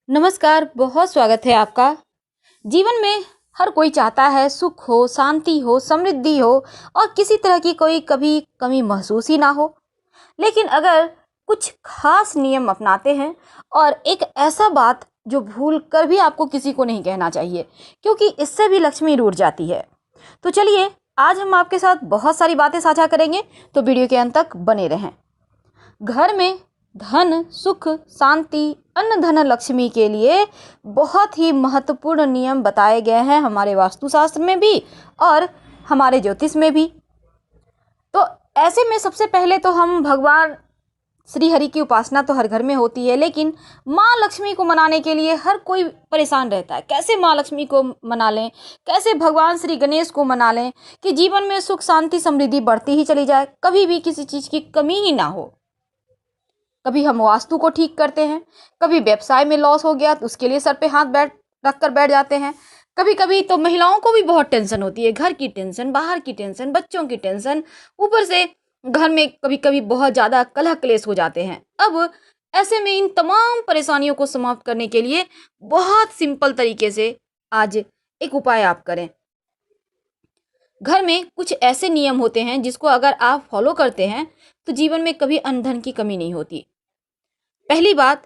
नमस्कार, बहुत स्वागत है आपका। जीवन में हर कोई चाहता है सुख हो, शांति हो, समृद्धि हो और किसी तरह की कोई कभी कमी महसूस ही ना हो। लेकिन अगर कुछ खास नियम अपनाते हैं और एक ऐसा बात जो भूल कर भी आपको किसी को नहीं कहना चाहिए, क्योंकि इससे भी लक्ष्मी रूठ जाती है। तो चलिए, आज हम आपके साथ बहुत सारी बातें साझा करेंगे, तो वीडियो के अंत तक बने रहें। घर में धन, सुख, शांति, अन्न धन लक्ष्मी के लिए बहुत ही महत्वपूर्ण नियम बताए गए हैं हमारे वास्तुशास्त्र में भी और हमारे ज्योतिष में भी। तो ऐसे में सबसे पहले तो हम भगवान श्री हरि की उपासना तो हर घर में होती है, लेकिन माँ लक्ष्मी को मनाने के लिए हर कोई परेशान रहता है। कैसे माँ लक्ष्मी को मना लें, कैसे भगवान श्री गणेश को मना लें कि जीवन में सुख, शांति, समृद्धि बढ़ती ही चली जाए, कभी भी किसी चीज़ की कमी ही ना हो। कभी हम वास्तु को ठीक करते हैं, कभी व्यवसाय में लॉस हो गया तो उसके लिए सर पे हाथ रख कर बैठ जाते हैं। कभी कभी तो महिलाओं को भी बहुत टेंशन होती है, घर की टेंशन, बाहर की टेंशन, बच्चों की टेंशन, ऊपर से घर में कभी कभी बहुत ज़्यादा कलह क्लेश हो जाते हैं। अब ऐसे में इन तमाम परेशानियों को समाप्त करने के लिए बहुत सिंपल तरीके से आज एक उपाय आप करें। घर में कुछ ऐसे नियम होते हैं जिसको अगर आप फॉलो करते हैं तो जीवन में कभी अन्न धन की कमी नहीं होती। पहली बात,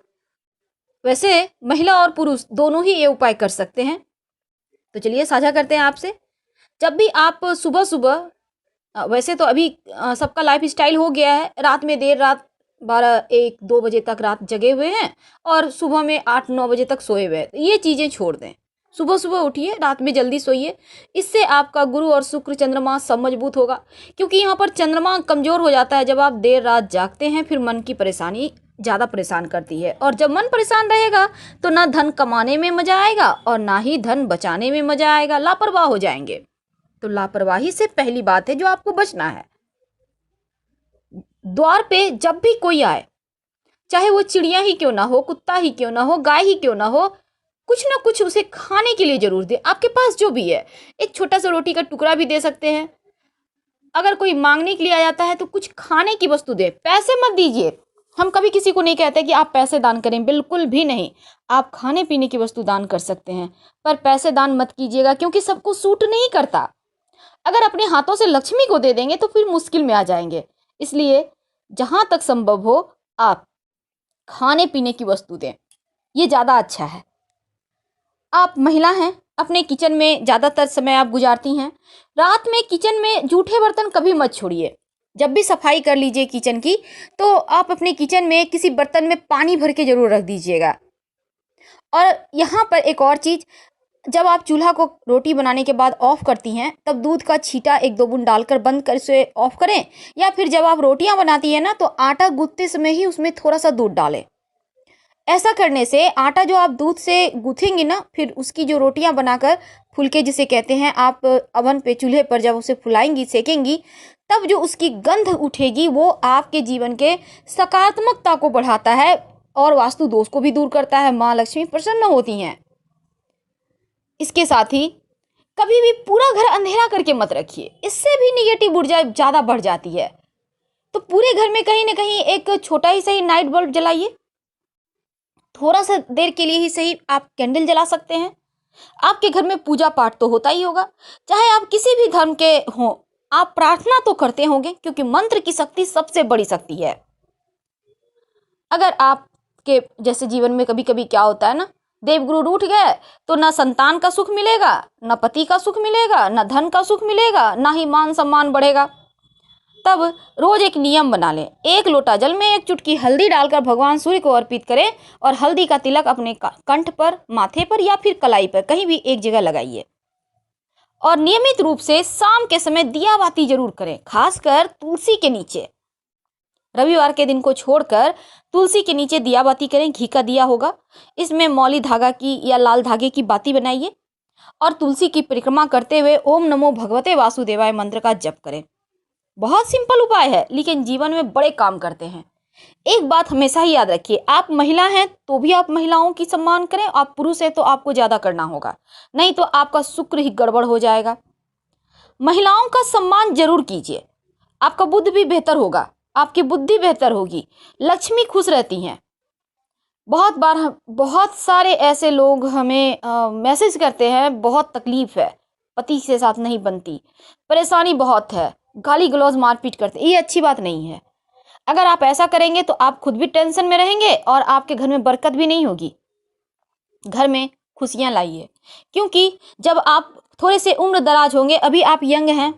वैसे महिला और पुरुष दोनों ही ये उपाय कर सकते हैं, तो चलिए साझा करते हैं आपसे। जब भी आप सुबह सुबह वैसे तो अभी सबका लाइफ स्टाइल हो गया है, रात में देर रात 12 1 2 बजे तक रात जगे हुए हैं और सुबह में 8 9 बजे तक सोए हुए हैं। तो ये चीज़ें छोड़ दें, सुबह सुबह उठिए, रात में जल्दी सोइए। इससे आपका गुरु और शुक्र चंद्रमा सब मजबूत होगा, क्योंकि यहाँ पर चंद्रमा कमजोर हो जाता है जब आप देर रात जागते हैं। फिर मन की परेशानी ज़्यादा परेशान करती है, और जब मन परेशान रहेगा तो ना धन कमाने में मजा आएगा और ना ही धन बचाने में मजा आएगा, लापरवाह हो जाएंगे। तो लापरवाही से पहली बात है जो आपको बचना है। द्वार पे जब भी कोई आए, चाहे वो चिड़िया ही क्यों ना हो, कुत्ता ही क्यों ना हो, गाय ही क्यों ना हो, कुछ ना कुछ उसे खाने के लिए जरूर दे। आपके पास जो भी है, एक छोटा सा रोटी का टुकड़ा भी दे सकते हैं। अगर कोई मांगने के लिए आ जाता है तो कुछ खाने की वस्तु दे, पैसे मत दीजिए। हम कभी किसी को नहीं कहते कि आप पैसे दान करें, बिल्कुल भी नहीं। आप खाने पीने की वस्तु दान कर सकते हैं, पर पैसे दान मत कीजिएगा, क्योंकि सबको सूट नहीं करता। अगर अपने हाथों से लक्ष्मी को दे देंगे तो फिर मुश्किल में आ जाएंगे। इसलिए जहां तक संभव हो आप खाने पीने की वस्तु दें, ये ज़्यादा अच्छा है। आप महिला हैं, अपने किचन में ज़्यादातर समय आप गुजारती हैं। रात में किचन में जूठे बर्तन कभी मत छोड़िए। जब भी सफाई कर लीजिए किचन की, तो आप अपने किचन में किसी बर्तन में पानी भर के जरूर रख दीजिएगा। और यहाँ पर एक और चीज़, जब आप चूल्हा को रोटी बनाने के बाद ऑफ करती हैं, तब दूध का छींटा 1 2 बूंद डालकर बंद कर इसे ऑफ करें। या फिर जब आप रोटियां बनाती हैं ना, तो आटा गूंथते समय ही उसमें थोड़ा सा दूध डालें। ऐसा करने से आटा जो आप दूध से गूंथेंगी ना, फिर उसकी जो रोटियां बनाकर फुलके जिसे कहते हैं, आप अवन पे चूल्हे पर जब उसे फुलाएंगी, सेकेंगी, तब जो उसकी गंध उठेगी वो आपके जीवन के सकारात्मकता को बढ़ाता है और वास्तु दोष को भी दूर करता है। माँ लक्ष्मी प्रसन्न होती हैं। इसके साथ ही कभी भी पूरा घर अंधेरा करके मत रखिए, इससे भी निगेटिव ऊर्जा ज़्यादा बढ़ जाती है। तो पूरे घर में कहीं ना कहीं एक छोटा ही सही नाइट बल्ब जलाइए। थोड़ा सा देर के लिए ही सही आप कैंडल जला सकते हैं। आपके घर में पूजा पाठ तो होता ही होगा, चाहे आप किसी भी धर्म के हों, आप प्रार्थना तो करते होंगे, क्योंकि मंत्र की शक्ति सबसे बड़ी शक्ति है। अगर आपके जैसे जीवन में कभी कभी क्या होता है ना, देवगुरु रूठ गए तो ना संतान का सुख मिलेगा, ना पति का सुख मिलेगा, ना धन का सुख मिलेगा, ना ही मान सम्मान बढ़ेगा। तब रोज एक नियम बना लें, 1 लोटा जल में 1 चुटकी हल्दी डालकर भगवान सूर्य को अर्पित करें और हल्दी का तिलक अपने कंठ पर, माथे पर या फिर कलाई पर कहीं भी एक जगह लगाइए। और नियमित रूप से शाम के समय दिया बाती जरूर करें, खासकर तुलसी के नीचे। रविवार के दिन को छोड़कर तुलसी के नीचे दिया बाती करें, घी का दिया होगा, इसमें मौली धागा की या लाल धागे की बाती बनाइए और तुलसी की परिक्रमा करते हुए ओम नमो भगवते वासुदेवाय मंत्र का जप करें। बहुत सिंपल उपाय है, लेकिन जीवन में बड़े काम करते हैं। एक बात हमेशा ही याद रखिए, आप महिला हैं तो भी आप महिलाओं की सम्मान करें, आप पुरुष हैं तो आपको ज्यादा करना होगा, नहीं तो आपका शुक्र ही गड़बड़ हो जाएगा। महिलाओं का सम्मान जरूर कीजिए, आपका बुद्ध भी बेहतर होगा, आपकी बुद्धि बेहतर होगी, लक्ष्मी खुश रहती हैं। बहुत सारे ऐसे लोग हमें मैसेज करते हैं, बहुत तकलीफ है, पति से साथ नहीं बनती, परेशानी बहुत है, गाली गलौज मारपीट करते, ये अच्छी बात नहीं है। अगर आप ऐसा करेंगे तो आप खुद भी टेंशन में रहेंगे और आपके घर में बरकत भी नहीं होगी। घर में खुशियां लाइए, क्योंकि जब आप थोड़े से उम्र दराज होंगे, अभी आप यंग हैं,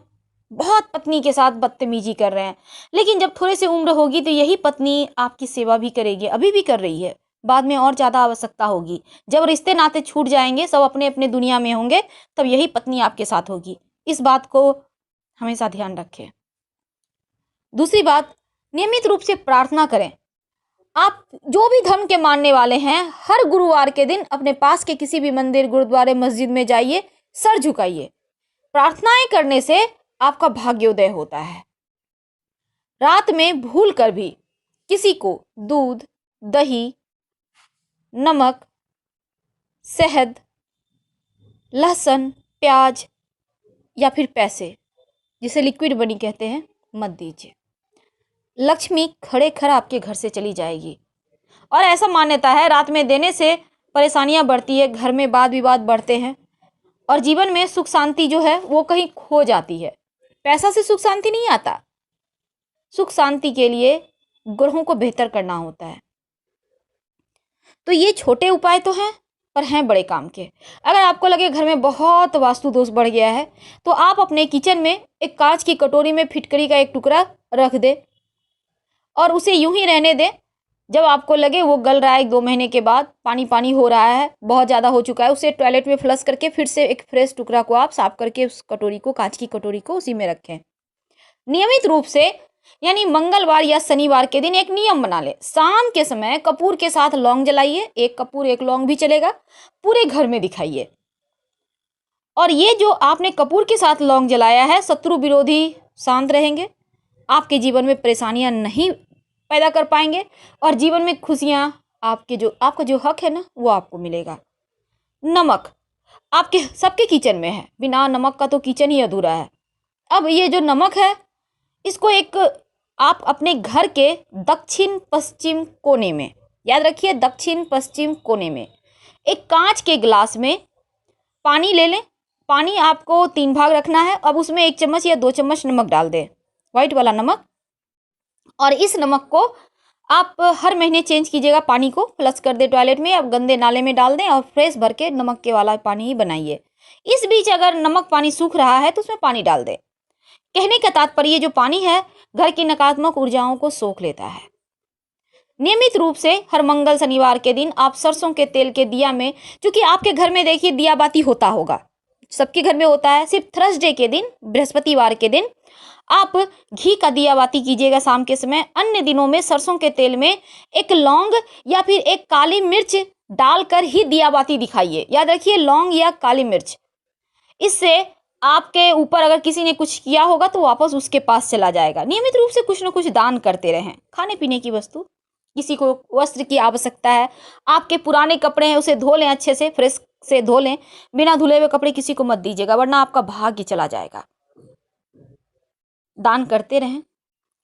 बहुत पत्नी के साथ बदतमीजी कर रहे हैं, लेकिन जब थोड़े से उम्र होगी तो यही पत्नी आपकी सेवा भी करेगी, अभी भी कर रही है, बाद में और ज़्यादा आवश्यकता होगी। जब रिश्ते नाते छूट जाएंगे, सब अपने अपने दुनिया में होंगे, तब यही पत्नी आपके साथ होगी। इस बात को हमेशा ध्यान रखें। दूसरी बात, नियमित रूप से प्रार्थना करें। आप जो भी धर्म के मानने वाले हैं, हर गुरुवार के दिन अपने पास के किसी भी मंदिर, गुरुद्वारे, मस्जिद में जाइए, सर झुकाइए। प्रार्थनाएं करने से आपका भाग्योदय होता है। रात में भूल कर भी किसी को दूध, दही, नमक, शहद, लहसुन, प्याज या फिर पैसे, जिसे लिक्विड मनी कहते हैं, मत दीजिए। लक्ष्मी खड़े खड़ आपके घर से चली जाएगी। और ऐसा मान्यता है, रात में देने से परेशानियां बढ़ती है, घर में वाद विवाद बढ़ते हैं और जीवन में सुख शांति जो है वो कहीं खो जाती है। पैसा से सुख शांति नहीं आता। सुख शांति के लिए ग्रहों को बेहतर करना होता है। तो ये छोटे उपाय तो हैं, पर हैं बड़े काम के। अगर आपको लगे घर में बहुत वास्तु दोष बढ़ गया है, तो आप अपने किचन में एक कांच की कटोरी में फिटकरी का एक टुकड़ा रख दे और उसे यूं ही रहने दें। जब आपको लगे वो गल रहा है, 1-2 महीने के बाद पानी पानी हो रहा है, बहुत ज़्यादा हो चुका है, उसे टॉयलेट में फ्लश करके फिर से एक फ्रेश टुकड़ा को आप साफ करके उस कटोरी को, कांच की कटोरी को, उसी में रखें। नियमित रूप से, यानी मंगलवार या शनिवार के दिन एक नियम बना ले, शाम के समय कपूर के साथ लौंग जलाइए। एक कपूर एक लौंग भी चलेगा, पूरे घर में दिखाइए। और ये जो आपने कपूर के साथ लौंग जलाया है, शत्रु विरोधी शांत रहेंगे, आपके जीवन में परेशानियां नहीं पैदा कर पाएंगे और जीवन में खुशियां, आपका जो हक है ना, वो आपको मिलेगा। नमक आपके सबके किचन में है, बिना नमक का तो किचन ही अधूरा है। अब ये जो नमक है, इसको एक आप अपने घर के दक्षिण पश्चिम कोने में, याद रखिए, दक्षिण पश्चिम कोने में एक कांच के गिलास में पानी ले लें। पानी आपको 3 भाग रखना है। अब उसमें 1 चम्मच या 2 चम्मच नमक डाल दें, व्हाइट वाला नमक। और इस नमक को आप हर महीने चेंज कीजिएगा। पानी को फ्लश कर दे टॉयलेट में, अब गंदे नाले में डाल दें और फ्रेश भर के नमक के वाला पानी ही बनाइए। इस बीच अगर नमक पानी सूख रहा है तो उसमें पानी डाल दें। कहने का तात्पर्य, जो पानी है घर की नकारात्मक ऊर्जाओं को सोख लेता है। नियमित रूप से हर मंगल शनिवार के दिन आप सरसों के तेल के दिया में, क्योंकि आपके घर में देखिए दिया बाती होता होगा, सबके घर में होता है, सिर्फ थर्सडे के दिन, बृहस्पतिवार के दिन आप घी का दिया बाती कीजिएगा शाम के समय। अन्य दिनों में सरसों के तेल में एक लौंग या फिर एक काली मिर्च डालकर ही दिया बाती दिखाइए। याद रखिए, लौंग या काली मिर्च। इससे आपके ऊपर अगर किसी ने कुछ किया होगा तो वापस उसके पास चला जाएगा। नियमित रूप से कुछ न कुछ दान करते रहें। खाने पीने की वस्तु, किसी को वस्त्र की आवश्यकता है, आपके पुराने कपड़े हैं उसे धो लें, अच्छे से फ्रेश से धो लें। बिना धुले हुए कपड़े किसी को मत दीजिएगा, वरना आपका भाग्य चला जाएगा। दान करते रहें।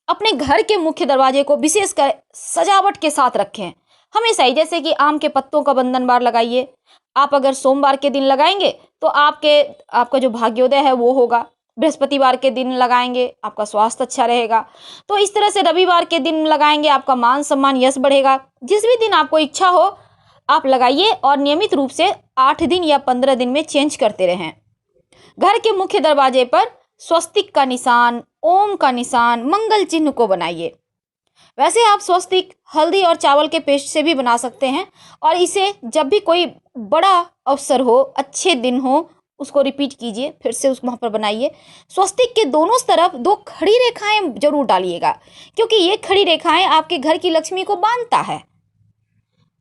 अपने घर के मुख्य दरवाजे को विशेषकर सजावट के साथ रखें हमेशा ही। जैसे कि आम के पत्तों का बंधन बार लगाइए। आप अगर सोमवार के दिन लगाएंगे तो आपका जो भाग्योदय है वो होगा। बृहस्पतिवार के दिन लगाएंगे, आपका स्वास्थ्य अच्छा रहेगा। तो इस तरह से रविवार के दिन लगाएंगे, आपका मान सम्मान यश बढ़ेगा। जिस भी दिन आपको इच्छा हो आप लगाइए और नियमित रूप से 8 दिन या 15 दिन में चेंज करते रहें। घर के मुख्य दरवाजे पर स्वस्तिक का निशान, ओम का निशान, मंगल चिन्ह को बनाइए। वैसे आप स्वस्तिक हल्दी और चावल के पेस्ट से भी बना सकते हैं और इसे जब भी कोई बड़ा अवसर हो, अच्छे दिन हो, उसको रिपीट कीजिए, फिर से उस वहाँ पर बनाइए। स्वस्तिक के दोनों तरफ 2 खड़ी रेखाएं जरूर डालिएगा, क्योंकि ये खड़ी रेखाएं आपके घर की लक्ष्मी को बांधता है।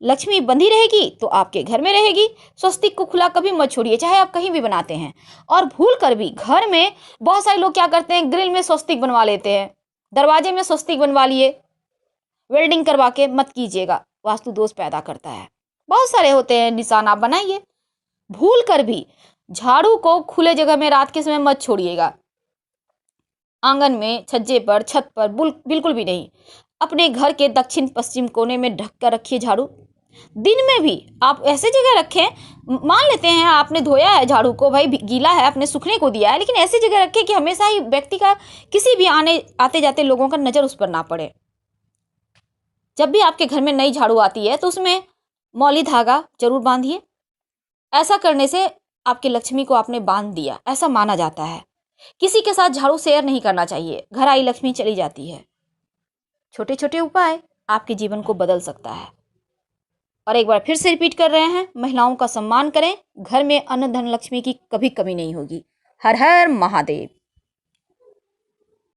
लक्ष्मी बंधी रहेगी तो आपके घर में रहेगी। स्वस्तिक को खुला कभी मत छोड़िए, चाहे आप कहीं भी बनाते हैं। और भूल कर भी घर में बहुत सारे लोग क्या करते हैं, ग्रिल में स्वस्तिक बनवा लेते हैं, दरवाजे में स्वस्तिक बनवा लिए, वेल्डिंग करवा के मत कीजिएगा, वास्तु दोष पैदा करता है। बहुत सारे होते हैं निशान, आप बनाइए। भूल कर भी झाड़ू को खुले जगह में रात के समय मत छोड़िएगा, आंगन में, छज्जे पर, छत पर बिल्कुल भी नहीं। अपने घर के दक्षिण पश्चिम कोने में ढक कर रखिए झाड़ू। दिन में भी आप ऐसे जगह रखें, मान लेते हैं आपने धोया है झाड़ू को, भाई गीला है, आपने सूखने को दिया है, लेकिन ऐसी जगह रखें कि हमेशा ही व्यक्ति का, किसी भी आते जाते लोगों का नज़र उस पर ना पड़े। जब भी आपके घर में नई झाड़ू आती है तो उसमें मौली धागा जरूर बांधिए। ऐसा करने से आपकी लक्ष्मी को आपने बांध दिया, ऐसा माना जाता है। किसी के साथ झाड़ू शेयर नहीं करना चाहिए, घर आई लक्ष्मी चली जाती है। छोटे छोटे उपाय आपके जीवन को बदल सकता है। और एक बार फिर से रिपीट कर रहे हैं, महिलाओं का सम्मान करें, घर में अन्न धन लक्ष्मी की कभी कमी नहीं होगी। हर हर महादेव।